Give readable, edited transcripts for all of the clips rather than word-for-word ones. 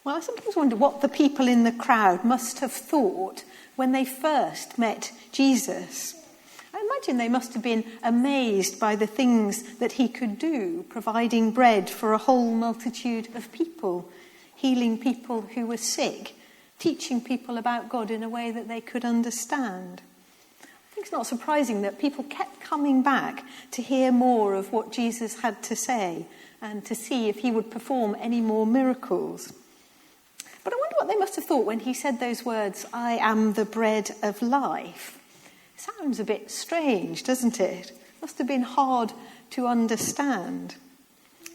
Well, I sometimes wonder what the people in the crowd must have thought when they first met Jesus. I imagine they must have been amazed by the things that he could do, providing bread for a whole multitude of people, healing people who were sick, teaching people about God in a way that they could understand. I think it's not surprising that people kept coming back to hear more of what Jesus had to say and to see if he would perform any more miracles. But I wonder what they must have thought when he said those words, "I am the bread of life." Sounds a bit strange, doesn't it? Must have been hard to understand.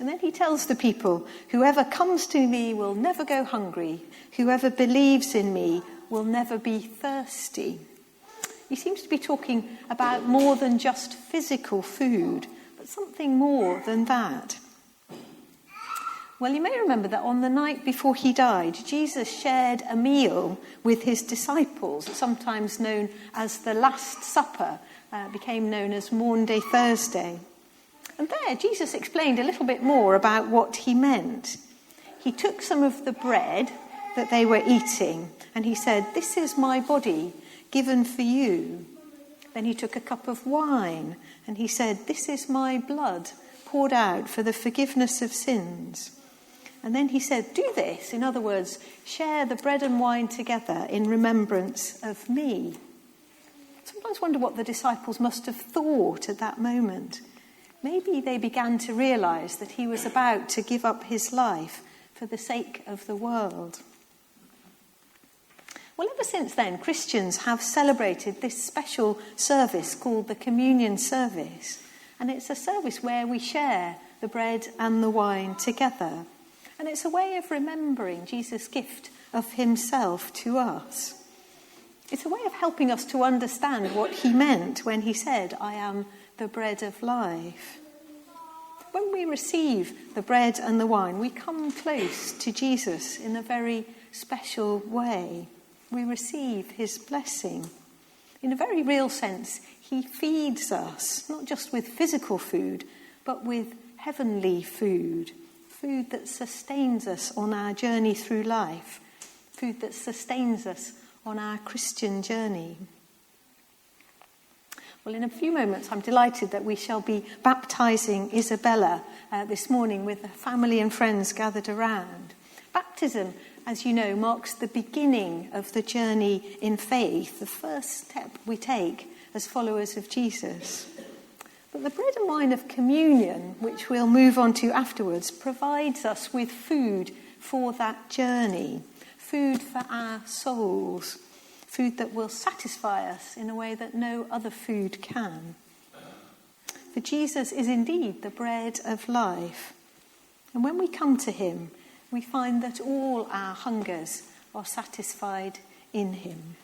And then he tells the people, "Whoever comes to me will never go hungry. Whoever believes in me will never be thirsty." He seems to be talking about more than just physical food, but something more than that. Well, you may remember that on the night before he died, Jesus shared a meal with his disciples, sometimes known as the Last Supper, became known as Maundy Thursday. And there, Jesus explained a little bit more about what he meant. He took some of the bread that they were eating, and he said, "This is my body given for you." Then he took a cup of wine, and he said, "This is my blood poured out for the forgiveness of sins." And then he said, "Do this," in other words, share the bread and wine together in remembrance of me. I sometimes wonder what the disciples must have thought at that moment. Maybe they began to realise that he was about to give up his life for the sake of the world. Well, ever since then, Christians have celebrated this special service called the communion service. And it's a service where we share the bread and the wine together. And it's a way of remembering Jesus' gift of himself to us. It's a way of helping us to understand what he meant when he said, "I am the bread of life." When we receive the bread and the wine, we come close to Jesus in a very special way. We receive his blessing. In a very real sense, he feeds us, not just with physical food, but with heavenly food. Food that sustains us on our journey through life. Food that sustains us on our Christian journey. Well, in a few moments, I'm delighted that we shall be baptising Isabella this morning with the family and friends gathered around. Baptism, as you know, marks the beginning of the journey in faith, the first step we take as followers of Jesus. But the bread and wine of communion, which we'll move on to afterwards, provides us with food for that journey, food for our souls, food that will satisfy us in a way that no other food can. For Jesus is indeed the bread of life. And when we come to him, we find that all our hungers are satisfied in him.